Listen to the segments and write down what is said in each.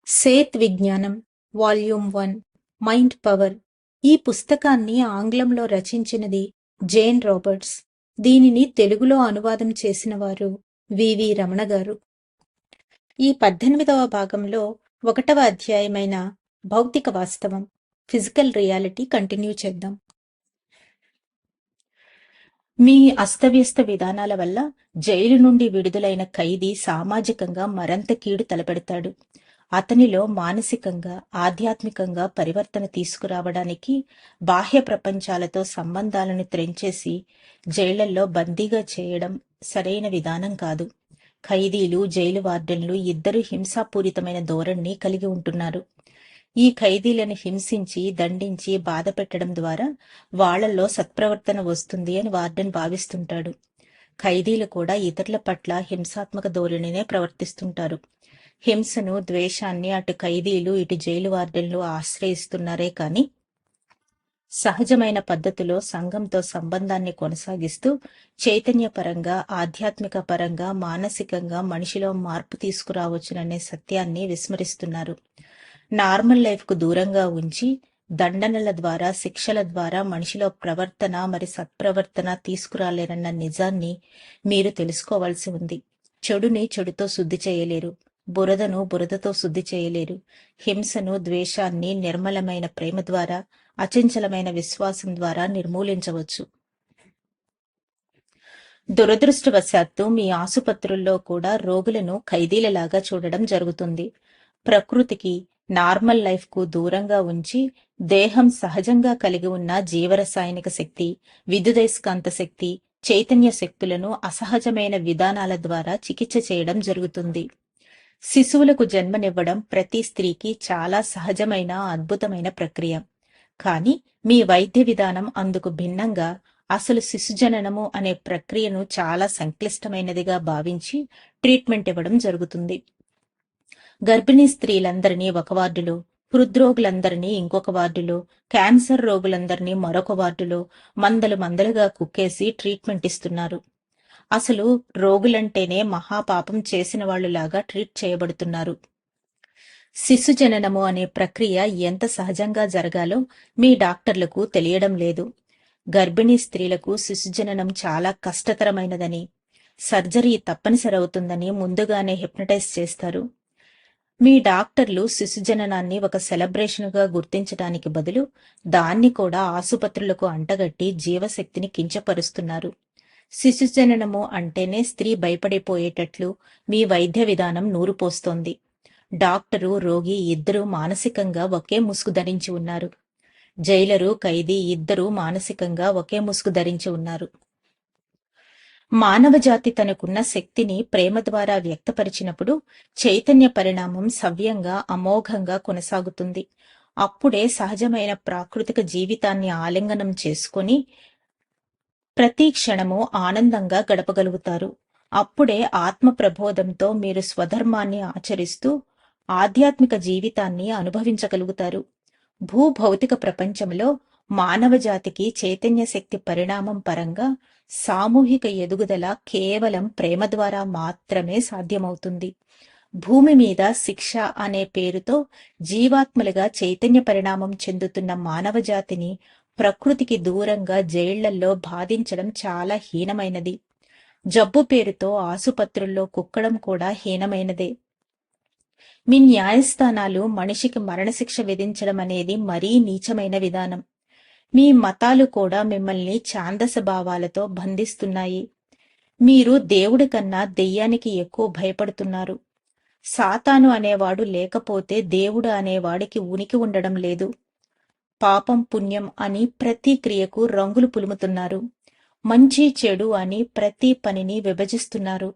Seth విజ్ఞానం volume 1 mind power. ఈ పుస్తకాన్ని ఆంగ్లంలో రచించినది జేన్ రాబర్ట్స్. దీనిని తెలుగులో అనువాదం చేసిన వారు వివి రమణ గారు. ఈ 18వ భాగంలో 1వ అధ్యాయమైన భౌతిక వాస్తవం ఫిజికల్ రియాలిటీ కంటిన్యూ చేద్దాం. మీ అస్తవ్యస్త విధానాల వల్ల జైలు నుండి విడుదలైన ఖైదీ సామాజికంగా మరంత కీడు తలపెడతాడు. అతనిలో మానసికంగా, ఆధ్యాత్మికంగా పరివర్తన తీసుకురావడానికి బాహ్య ప్రపంచాలతో సంబంధాలను త్రెంచేసి జైళ్లల్లో బందీగా చేయడం సరైన విధానం కాదు. ఖైదీలు, జైలు వార్డెన్లు ఇద్దరు హింసాపూరితమైన ధోరణిని కలిగి ఉంటున్నారు. ఈ ఖైదీలను హింసించి, దండించి, బాధ పెట్టడం ద్వారా వాళ్లలో సత్ప్రవర్తన వస్తుంది అని వార్డెన్ భావిస్తుంటాడు. ఖైదీలు కూడా ఇతరుల పట్ల హింసాత్మక ధోరణినే ప్రవర్తిస్తుంటారు. హింసను, ద్వేషాన్ని అటు ఖైదీలు, ఇటు జైలు వార్డెన్లు ఆశ్రయిస్తున్నారే కాని సహజమైన పద్ధతిలో సంఘంతో సంబంధాన్ని కొనసాగిస్తూ చైతన్యపరంగా, ఆధ్యాత్మిక పరంగా, మానసికంగా మనిషిలో మార్పు తీసుకురావచ్చుననే సత్యాన్ని విస్మరిస్తున్నారు. నార్మల్ లైఫ్ కు దూరంగా ఉంచి దండనల ద్వారా, శిక్షల ద్వారా మనిషిలో ప్రవర్తన మరి సత్ప్రవర్తన తీసుకురాలేరన్న నిజాన్ని మీరు తెలుసుకోవాల్సి ఉంది. చెడుని చెడుతో శుద్ధి చేయలేరు, బురదను బురదతో శుద్ధి చేయలేరు. హింసను, ద్వేషాన్ని నిర్మలమైన ప్రేమ ద్వారా, అచంచలమైన విశ్వాసం ద్వారా నిర్మూలించవచ్చు. దురదృష్టవశాత్తు మీ ఆసుపత్రుల్లో కూడా రోగులను ఖైదీలలాగా చూడడం జరుగుతుంది. ప్రకృతికి, నార్మల్ లైఫ్ కు దూరంగా ఉంచి దేహం సహజంగా కలిగి ఉన్న జీవరసాయనిక శక్తి, విద్యుదయస్కాంత శక్తి, చైతన్య శక్తులను అసహజమైన విధానాల ద్వారా చికిత్స చేయడం జరుగుతుంది. శిశువులకు జన్మనివ్వడం ప్రతి స్త్రీకి చాలా సహజమైన, అద్భుతమైన ప్రక్రియ. కానీ మీ వైద్య విధానం అందుకు భిన్నంగా అసలు శిశుజననము అనే ప్రక్రియను చాలా సంక్లిష్టమైనదిగా భావించి ట్రీట్మెంట్ ఇవ్వడం జరుగుతుంది. గర్భిణీ స్త్రీలందరినీ ఒక వార్డులో, హృద్రోగులందరినీ ఇంకొక వార్డులో, క్యాన్సర్ రోగులందరినీ మరొక వార్డులో మందలుగా కుక్కేసి ట్రీట్మెంట్ ఇస్తున్నారు. అసలు రోగులంటేనే మహాపాపం చేసిన వాళ్ళులాగా ట్రీట్ చేయబడుతున్నారు. శిశు జననము అనే ప్రక్రియ ఎంత సహజంగా జరగాలో మీ డాక్టర్లకు తెలియడం లేదు. గర్భిణీ స్త్రీలకు శిశుజననం చాలా కష్టతరమైనదని, సర్జరీ తప్పనిసరి అవుతుందని ముందుగానే హిప్నటైజ్ చేస్తారు. మీ డాక్టర్లు శిశుజననాన్ని ఒక సెలబ్రేషన్గా గుర్తించడానికి బదులు దాన్ని కూడా ఆసుపత్రులకు అంటగట్టి జీవశక్తిని కించపరుస్తున్నారు. శిశుజననము అంటేనే స్త్రీ భయపడిపోయేటట్లు మీ వైద్య విధానం నూరుపోస్తోంది. డాక్టరు, రోగి ఇద్దరూ మానసికంగా ఒకే ముసుగు ధరించి ఉన్నారు. జైలరు, ఖైదీ ఇద్దరూ మానసికంగా ఒకే ముసుగు ధరించి ఉన్నారు. మానవ జాతి తనకున్న శక్తిని ప్రేమ ద్వారా వ్యక్తపరిచినప్పుడు చైతన్య పరిణామం సవ్యంగా, అమోఘంగా కొనసాగుతుంది. అప్పుడే సహజమైన ప్రాకృతిక జీవితాన్ని ఆలింగనం చేసుకొని ప్రతి క్షణము ఆనందంగా గడపగలుగుతారు. అప్పుడే ఆత్మ ప్రబోధంతో మీరు స్వధర్మాన్ని ఆచరిస్తూ ఆధ్యాత్మిక జీవితాన్ని అనుభవించగలుగుతారు. భూభౌతిక ప్రపంచంలో మానవ జాతికి చైతన్య శక్తి పరిణామం పరంగా సామూహిక ఎదుగుదల కేవలం ప్రేమ ద్వారా మాత్రమే సాధ్యమవుతుంది. భూమి మీద శిక్ష అనే పేరుతో జీవాత్మలుగా చైతన్య పరిణామం చెందుతున్న మానవ జాతిని ప్రకృతికి దూరంగా జైళ్లల్లో బాధించడం చాలా హీనమైనది. జబ్బు పేరుతో ఆసుపత్రుల్లో కుక్కడం కూడా హీనమైనదే. మీ న్యాయస్థానాలు మనిషికి మరణశిక్ష విధించడం అనేది మరీ నీచమైన విధానం. మీ మతాలు కూడా మిమ్మల్ని ఛాందస భావాలతో బంధిస్తున్నాయి. మీరు దేవుడి కన్నా దెయ్యానికి ఎక్కువ భయపడుతున్నారు. సాతాను అనేవాడు లేకపోతే దేవుడు అనేవాడికి ఉనికి ఉండడం లేదు. పాపం, పుణ్యం అని ప్రతి క్రియకు రంగులు పులుముతున్నారు. మంచి, చెడు అని ప్రతి పనిని విభజిస్తున్నారు.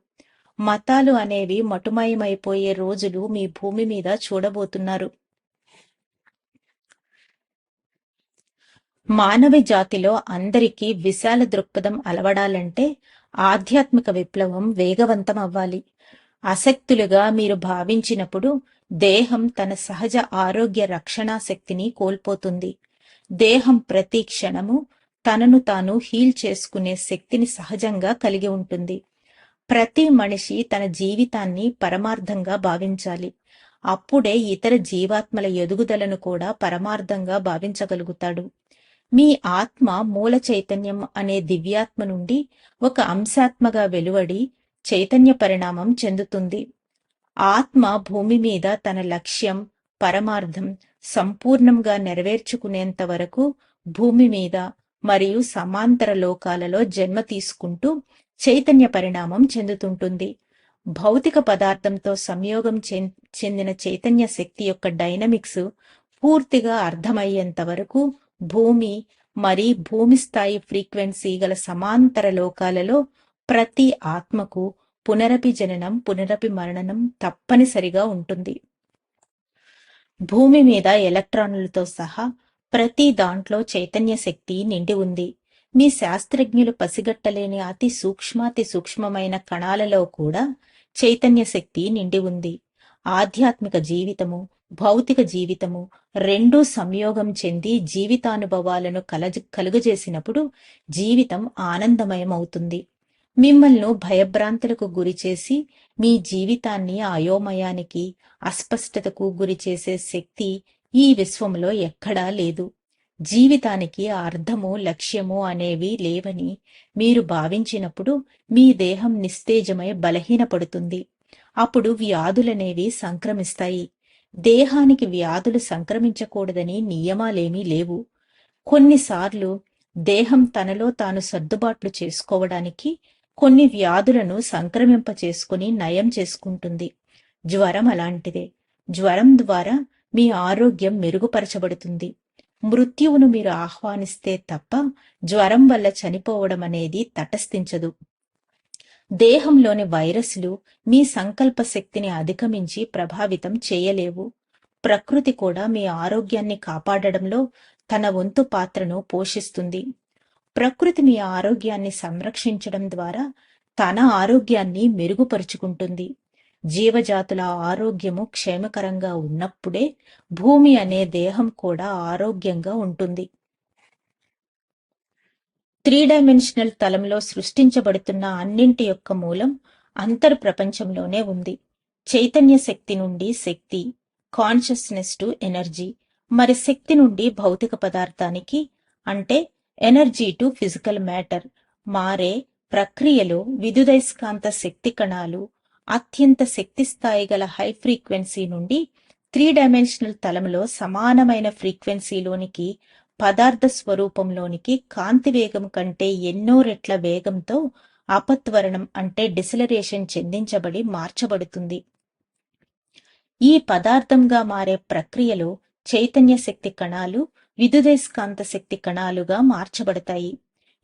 మతాలు అనేవి మటుమాయమైపోయే రోజులు మీ భూమి మీద చూడబోతున్నారు. మానవ జాతిలో అందరికీ విశాల దృక్పథం అలవడాలంటే ఆధ్యాత్మిక విప్లవం వేగవంతం అవ్వాలి. అశక్తులుగా మీరు భావించినప్పుడు దేహం తన సహజ ఆరోగ్య రక్షణా శక్తిని కోల్పోతుంది. దేహం ప్రతి క్షణము తనను తాను హీల్ చేసుకునే శక్తిని సహజంగా కలిగి ఉంటుంది. ప్రతి మనిషి తన జీవితాన్ని పరమార్థంగా భావించాలి. అప్పుడే ఇతర జీవాత్మల ఎదుగుదలను కూడా పరమార్థంగా భావించగలుగుతాడు. మీ ఆత్మ మూల చైతన్యం అనే దివ్యాత్మ నుండి ఒక అంశాత్మగా వెలువడి చైతన్య పరిణామం చెందుతుంది. ఆత్మ భూమి మీద తన లక్ష్యం, పరమార్థం సంపూర్ణంగా నెరవేర్చుకునేంత వరకు భూమి మీద మరియు సమాంతర లోకాలలో జన్మ తీసుకుంటూ చైతన్య పరిణామం చెందుతుంటుంది. భౌతిక పదార్థంతో సంయోగం చెందిన చైతన్య శక్తి యొక్క డైనమిక్స్ పూర్తిగా అర్థమయ్యేంత వరకు భూమి భూమి స్థాయి ఫ్రీక్వెన్సీ గల సమాంతర లోకాలలో ప్రతి ఆత్మకు పునరపి జననం, పునరపి మరణం తప్పనిసరిగా ఉంటుంది. భూమి మీద ఎలక్ట్రాన్లతో సహా ప్రతి దాంట్లో చైతన్య శక్తి నిండి ఉంది. మీ శాస్త్రజ్ఞులు పసిగట్టలేని అతి సూక్ష్మమైన కణాలలో కూడా చైతన్య శక్తి నిండి ఉంది. ఆధ్యాత్మిక జీవితము, భౌతిక జీవితము రెండూ సంయోగం చెంది జీవితానుభవాలను కలుగజేసినప్పుడు జీవితం ఆనందమయమవుతుంది. మిమ్మల్ని భయభ్రాంతులకు గురిచేసి మీ జీవితాన్ని అయోమయానికి, అస్పష్టతకు గురిచేసే శక్తి ఈ విశ్వంలో ఎక్కడా లేదు. జీవితానికి అర్థము, లక్ష్యము అనేవి లేవని మీరు భావించినప్పుడు మీ దేహం నిస్తేజమై బలహీనపడుతుంది. అప్పుడు వ్యాధులనేవి సంక్రమిస్తాయి. దేహానికి వ్యాధులు సంక్రమించకూడదని నియమాలేమీ లేవు. కొన్నిసార్లు దేహం తనలో తాను సర్దుబాట్లు చేసుకోవడానికి కొన్ని వ్యాధులను సంక్రమింపచేసుకుని నయం చేసుకుంటుంది. జ్వరం అలాంటిదే. జ్వరం ద్వారా మీ ఆరోగ్యం మెరుగుపరచబడుతుంది. మృత్యువును మీరు ఆహ్వానిస్తే తప్ప జ్వరం వల్ల చనిపోవడం అనేది తటస్థించదు. దేహంలోని వైరస్లు మీ సంకల్ప శక్తిని అధిగమించి ప్రభావితం చేయలేవు. ప్రకృతి కూడా మీ ఆరోగ్యాన్ని కాపాడడంలో తన వంతు పాత్రను పోషిస్తుంది. ప్రకృతి మీ ఆరోగ్యాన్ని సంరక్షించడం ద్వారా తన ఆరోగ్యాన్ని మెరుగుపరుచుకుంటుంది. జీవజాతుల ఆరోగ్యము క్షేమకరంగా ఉన్నప్పుడే భూమి అనే దేహం కూడా ఆరోగ్యంగా ఉంటుంది. 3 డైమెన్షనల్ తలంలో సృష్టించబడుతున్న అన్నింటి యొక్క మూలం అంతర్ప్రపంచంలోనే ఉంది. చైతన్య శక్తి నుండి శక్తి, కాన్షియస్నెస్ టు ఎనర్జీ, మరి శక్తి నుండి భౌతిక పదార్థానికి అంటే ఎనర్జీ టు ఫిజికల్ మ్యాటర్ మారే ప్రక్రియలో విద్యుదయస్కాంత శక్తి కణాలు అత్యంత శక్తి స్థాయి గల హై ఫ్రీక్వెన్సీ నుండి 3 డైమెన్షనల్ తలంలో సమానమైన ఫ్రీక్వెన్సీలోనికి పదార్థ స్వరూపంలోనికి కాంతి వేగం కంటే ఎన్నో రెట్ల వేగంతో అపత్వరణం అంటే డిసలరేషన్ చెందించబడి మార్చబడుతుంది. ఈ పదార్థంగా మారే ప్రక్రియలో చైతన్య శక్తి కణాలు విద్యుదయస్కాంత శక్తి కణాలుగా మార్చబడతాయి.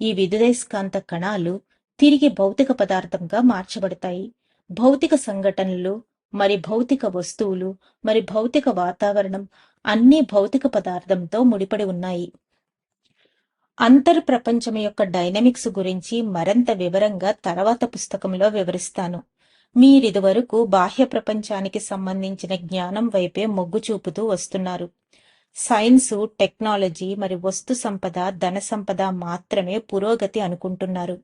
ఈ విద్యుదయస్కాంత కణాలు తిరిగి భౌతిక పదార్థంగా మార్చబడతాయి. భౌతిక సంఘటనలు భౌతిక వస్తువులు భౌతిక వాతావరణం అన్ని భౌతిక పదార్థంతో ముడిపడి ఉన్నాయి. అంతర్ప్రపంచం యొక్క డైనమిక్స్ గురించి మరింత వివరంగా తర్వాత పుస్తకంలో వివరిస్తాను. మీరిదివరకు బాహ్య ప్రపంచానికి సంబంధించిన జ్ఞానం వైపే మొగ్గు చూపుతూ వస్తున్నారు. సైన్సు, టెక్నాలజీ వస్తు సంపద, ధన సంపద మాత్రమే పురోగతి అనుకుంటున్నారు.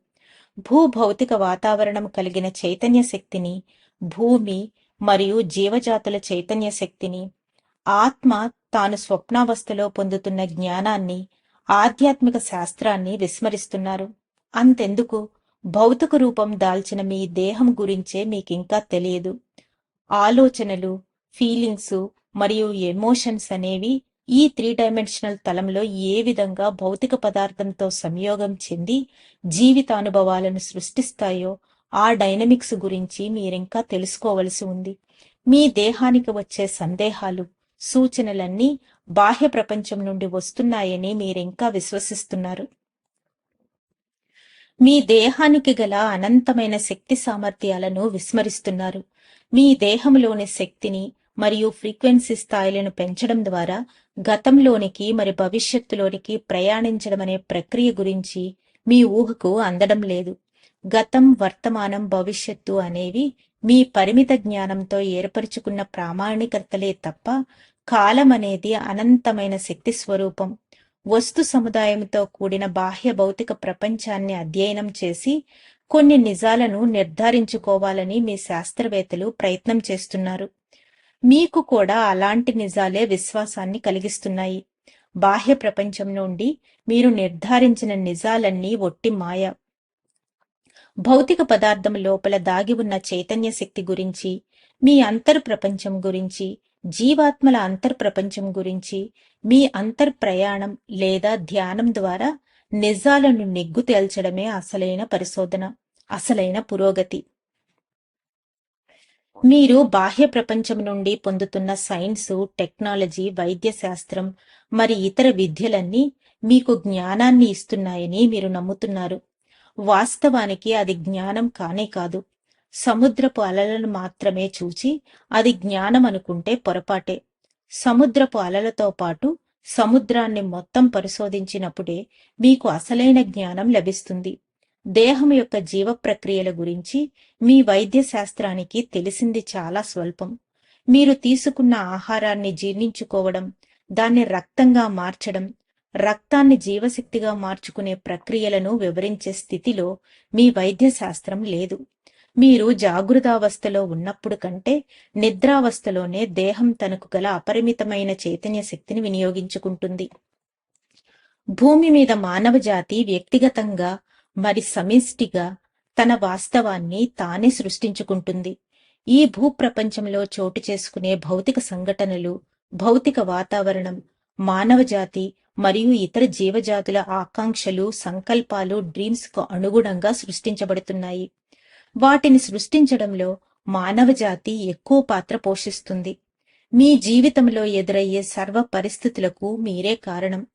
భూభౌతిక వాతావరణం కలిగిన చైతన్య శక్తిని, భూమి మరియు జీవజాతుల చైతన్య శక్తిని, ఆత్మ తాను స్వప్నావస్థలో పొందుతున్న జ్ఞానాన్ని, ఆధ్యాత్మిక శాస్త్రాన్ని విస్మరిస్తున్నారు. అంతెందుకు, భౌతిక రూపం దాల్చిన మీ దేహం గురించే మీకింకా తెలియదు. ఆలోచనలు, ఫీలింగ్స్ ఎమోషన్స్ అనేవి ఈ 3 డైమెన్షనల్ తలంలో ఏ విధంగా భౌతిక పదార్థంతో సంయోగం చెంది జీవితానుభవాలను సృష్టిస్తాయో ఆ డైనమిక్స్ గురించి మీరింకా తెలుసుకోవలసి ఉంది. మీ దేహానికి వచ్చే సందేహాలు, సూచనలన్నీ బాహ్య ప్రపంచం నుండి వస్తున్నాయని మీరింకా విశ్వసిస్తున్నారు. మీ దేహానికి గల అనంతమైన శక్తి సామర్థ్యాలను విస్మరిస్తున్నారు. మీ దేహంలోని శక్తిని ఫ్రీక్వెన్సీ స్థాయిలను పెంచడం ద్వారా గతంలోనికి భవిష్యత్తులోనికి ప్రయాణించడం అనే ప్రక్రియ గురించి మీ ఊహకు అందడం లేదు. గతం, వర్తమానం, భవిష్యత్తు అనేవి మీ పరిమిత జ్ఞానంతో ఏర్పరచుకున్న ప్రామాణికతలే తప్ప కాలం అనేది అనంతమైన శక్తి స్వరూపం. వస్తు సముదాయంతో కూడిన బాహ్య భౌతిక ప్రపంచాన్ని అధ్యయనం చేసి కొన్ని నిజాలను నిర్ధారించుకోవాలని మీ శాస్త్రవేత్తలు ప్రయత్నం చేస్తున్నారు. మీకు కూడా అలాంటి నిజాలే విశ్వాసాన్ని కలిగిస్తున్నాయి. బాహ్య ప్రపంచం నుండి మీరు నిర్ధారించిన నిజాలన్నీ ఒట్టి మాయ. భౌతిక పదార్థం లోపల దాగి ఉన్న చైతన్య శక్తి గురించి, మీ అంతర్ప్రపంచం గురించి, జీవాత్మల అంతర్ప్రపంచం గురించి, మీ అంతర్ప్రయాణం లేదా ధ్యానం ద్వారా నిజాలను నిగ్గు తేల్చడమే అసలైన పరిశోధన, అసలైన పురోగతి. మీరు బాహ్య ప్రపంచం నుండి పొందుతున్న సైన్సు, టెక్నాలజీ, వైద్య శాస్త్రం మరి ఇతర విద్యలన్నీ మీకు జ్ఞానాన్ని ఇస్తున్నాయని మీరు నమ్ముతున్నారు. వాస్తవానికి అది జ్ఞానం కానే కాదు. సముద్రపు అలలను మాత్రమే చూచి అది జ్ఞానం అనుకుంటే పొరపాటే. సముద్రపు అలలతో పాటు సముద్రాన్ని మొత్తం పరిశోధించినప్పుడే మీకు అసలైన జ్ఞానం లభిస్తుంది. దేహం యొక్క జీవ ప్రక్రియల గురించి మీ వైద్య శాస్త్రానికి తెలిసింది చాలా స్వల్పం. మీరు తీసుకున్న ఆహారాన్ని జీర్ణించుకోవడం, దాన్ని రక్తంగా మార్చడం, రక్తాన్ని జీవశక్తిగా మార్చుకునే ప్రక్రియలను వివరించే స్థితిలో మీ వైద్య శాస్త్రం లేదు. మీరు జాగృతావస్థలో ఉన్నప్పుడు కంటే నిద్రావస్థలోనే దేహం తనకు గల అపరిమితమైన చైతన్య శక్తిని వినియోగించుకుంటుంది. భూమి మీద మానవ జాతి వ్యక్తిగతంగా మరి సమిష్టిగా తన వాస్తవాన్ని తానే సృష్టించుకుంటుంది. ఈ భూప్రపంచంలో చోటు చేసుకునే భౌతిక సంఘటనలు, భౌతిక వాతావరణం, మానవ జాతి మరియు ఇతర జీవజాతుల ఆకాంక్షలు, సంకల్పాలు, డ్రీమ్స్ కు అనుగుణంగా సృష్టించబడుతున్నాయి. వాటిని సృష్టించడంలో మానవ జాతి ఎక్కువ పాత్ర పోషిస్తుంది. మీ జీవితంలో ఎదురయ్యే సర్వ పరిస్థితులకు మీరే కారణం.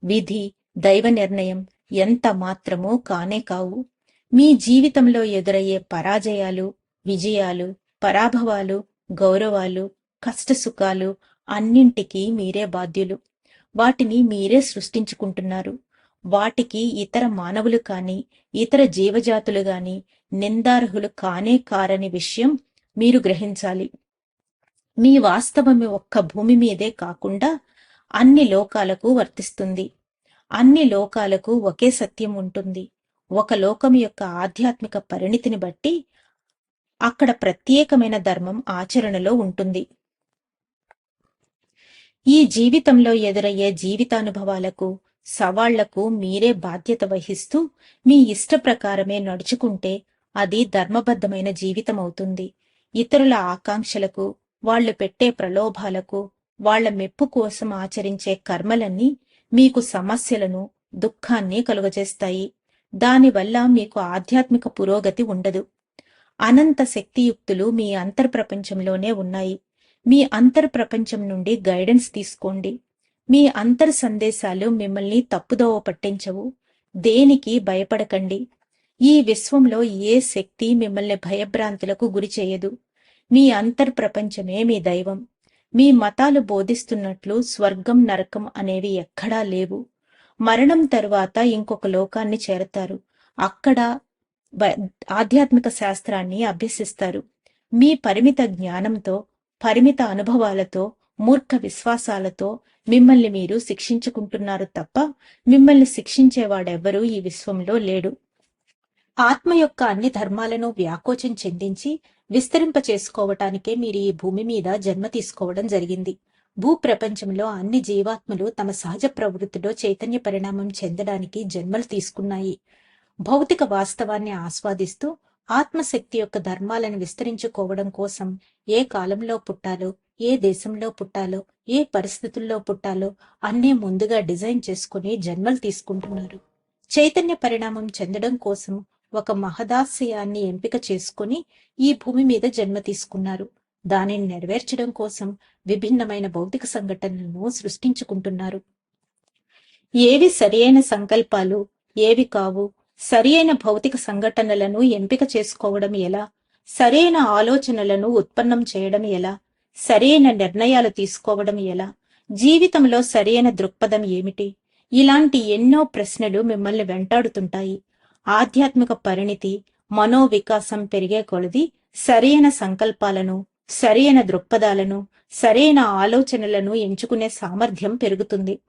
విధి, దైవ నిర్ణయం ఎంత మాత్రమూ కానే కావు. మీ జీవితంలో ఎదురయ్యే పరాజయాలు, విజయాలు, పరాభవాలు, గౌరవాలు, కష్టసుఖాలు అన్నింటికీ మీరే బాధ్యులు. వాటిని మీరే సృష్టించుకుంటున్నారు. వాటికి ఇతర మానవులు కాని, ఇతర జీవజాతులు గాని నిందార్హులు కానే కారని విషయం మీరు గ్రహించాలి. మీ వాస్తవం ఒక్క భూమి మీదే కాకుండా అన్ని లోకాలకు వర్తిస్తుంది. అన్ని లోకాలకు ఒకే సత్యం ఉంటుంది. ఒక లోకం యొక్క ఆధ్యాత్మిక పరిణితిని బట్టి అక్కడ ప్రత్యేకమైన ధర్మం ఆచరణలో ఉంటుంది. ఈ జీవితంలో ఎదురయ్యే జీవితానుభవాలకు, సవాళ్లకు మీరే బాధ్యత వహిస్తూ మీ ఇష్ట ప్రకారమే నడుచుకుంటే అది ధర్మబద్ధమైన జీవితం అవుతుంది. ఇతరుల ఆకాంక్షలకు, వాళ్లు పెట్టే ప్రలోభాలకు, వాళ్ల మెప్పు కోసం ఆచరించే కర్మలన్నీ మీకు సమస్యలను, దుఃఖాన్ని కలుగజేస్తాయి. దానివల్ల మీకు ఆధ్యాత్మిక పురోగతి ఉండదు. అనంత శక్తియుక్తులు మీ అంతర్ప్రపంచంలోనే ఉన్నాయి. మీ అంతర్ప్రపంచం నుండి గైడెన్స్ తీసుకోండి. మీ అంతర్ సందేశాలు మిమ్మల్ని తప్పుదోవ పట్టించవు. దేనికి భయపడకండి. ఈ విశ్వంలో ఏ శక్తి మిమ్మల్ని భయభ్రాంతులకు గురి చేయదు. మీ అంతర్ప్రపంచమే మీ దైవం. మీ మతాలు బోధిస్తున్నట్లు స్వర్గం, నరకం అనేవి ఎక్కడా లేవు. మరణం తరువాత ఇంకొక లోకాన్ని చేరతారు. అక్కడ ఆధ్యాత్మిక శాస్త్రాన్ని అభ్యసిస్తారు. మీ పరిమిత జ్ఞానంతో, పరిమిత అనుభవాలతో, మూర్ఖ విశ్వాసాలతో మిమ్మల్ని మీరు శిక్షించుకుంటున్నారు తప్ప మిమ్మల్ని శిక్షించేవాడెవ్వరూ ఈ విశ్వంలో లేడు. ఆత్మ యొక్క అన్ని ధర్మాలను వ్యాకోచం చెందించి విస్తరింప చేసుకోవటానికే మీరు ఈ భూమి మీద జన్మ తీసుకోవడం జరిగింది. భూప్రపంచంలో అన్ని జీవాత్మలు తమ సహజ ప్రవృత్తిలో చైతన్య పరిణామం చెందడానికి జన్మలు తీసుకున్నాయి. భౌతిక వాస్తవాన్ని ఆస్వాదిస్తూ ఆత్మశక్తి యొక్క ధర్మాలను విస్తరించుకోవడం కోసం ఏ కాలంలో పుట్టాలో, ఏ దేశంలో పుట్టాలో, ఏ పరిస్థితుల్లో పుట్టాలో అన్నీ ముందుగా డిజైన్ చేసుకుని జన్మలు తీసుకుంటున్నారు. చైతన్య పరిణామం చెందడం కోసం ఒక మహదాశయాన్ని ఎంపిక చేసుకుని ఈ భూమి మీద జన్మ తీసుకున్నారు. దానిని నెరవేర్చడం కోసం విభిన్నమైన భౌతిక సంఘటనలను సృష్టించుకుంటున్నారు. ఏవి సరియైన సంకల్పాలు, ఏవి కావు, సరియైన భౌతిక సంఘటనలను ఎంపిక చేసుకోవడం ఎలా, సరైన ఆలోచనలను ఉత్పన్నం చేయడం ఎలా, సరైన నిర్ణయాలు తీసుకోవడం ఎలా, జీవితంలో సరైన దృక్పథం ఏమిటి, ఇలాంటి ఎన్నో ప్రశ్నలు మిమ్మల్ని వెంటాడుతుంటాయి. ఆధ్యాత్మిక పరిణితి, మనోవికాసం పెరిగే కొలది సరైన సంకల్పాలను, సరైన దృక్పథాలను, సరైన ఆలోచనలను ఎంచుకునే సామర్థ్యం పెరుగుతుంది.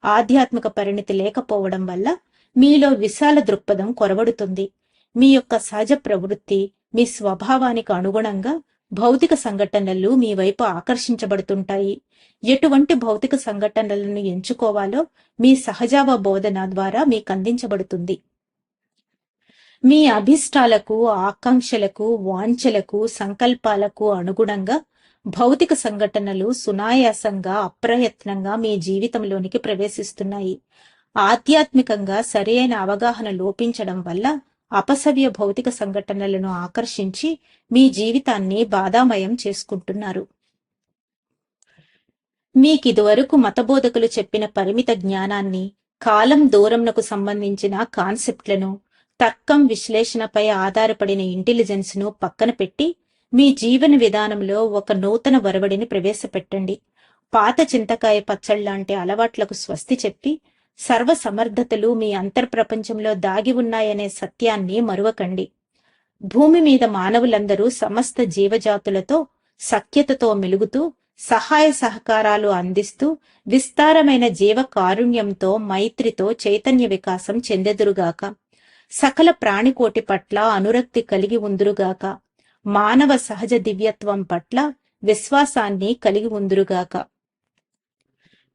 ఆధ్యాత్మిక పరిణితి లేకపోవడం వల్ల మీలో విశాల దృక్పథం కొరవడుతుంది. మీ యొక్క సహజ ప్రవృత్తి, మీ స్వభావానికి అనుగుణంగా భౌతిక సంఘటనలు మీ వైపు ఆకర్షించబడుతుంటాయి. ఎటువంటి భౌతిక సంఘటనలను ఎంచుకోవాలో మీ సహజావబోధన ద్వారా మీకు అందించబడుతుంది. మీ అభిష్టాలకు, ఆకాంక్షలకు, వాంఛలకు, సంకల్పాలకు అనుగుణంగా భౌతిక సంఘటనలు సునాయాసంగా, అప్రయత్నంగా మీ జీవితంలోనికి ప్రవేశిస్తున్నాయి. ఆధ్యాత్మికంగా సరైన అవగాహన లోపించడం వల్ల అపసవ్య భౌతిక సంఘటనలను ఆకర్షించి మీ జీవితాన్ని బాధామయం చేసుకుంటున్నారు. మీకిదివరకు మతబోధకులు చెప్పిన పరిమిత జ్ఞానాన్ని, కాలం దూరంనకు సంబంధించిన కాన్సెప్ట్లను, తర్కం విశ్లేషణపై ఆధారపడిన ఇంటెలిజెన్స్ ను పక్కన పెట్టి మీ జీవన విధానంలో ఒక నూతన ఒరవడిని ప్రవేశపెట్టండి. పాత చింతకాయ పచ్చళ్లాంటి అలవాట్లకు స్వస్తి చెప్పి సర్వ సమర్థతలు మీ అంతర్ప్రపంచంలో దాగి ఉన్నాయనే సత్యాన్ని మరువకండి. భూమి మీద మానవులందరూ సమస్త జీవజాతులతో సఖ్యతతో మెలుగుతూ సహాయ సహకారాలు అందిస్తూ విస్తారమైన జీవ కారుణ్యంతో మైత్రితో చైతన్య వికాసం చెందెదురుగాక. సకల ప్రాణికోటి పట్ల అనురక్తి కలిగి ఉందురుగాక. మానవ సహజ దివ్యత్వం పట్ల విశ్వాసాన్ని కలిగి ఉందురుగాక.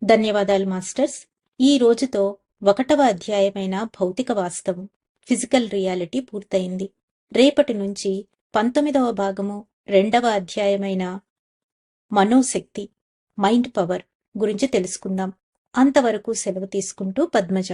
ధన్యవాదాలు మాస్టర్స్. ఈ రోజుతో 1వ అధ్యాయమైన భౌతిక వాస్తవం, ఫిజికల్ రియాలిటీ పూర్తయింది. రేపటి నుంచి 19వ భాగము 2వ అధ్యాయమైన మనోశక్తి, మైండ్ పవర్ గురించి తెలుసుకుందాం. అంతవరకు సెలవు తీసుకుంటూ పద్మజ.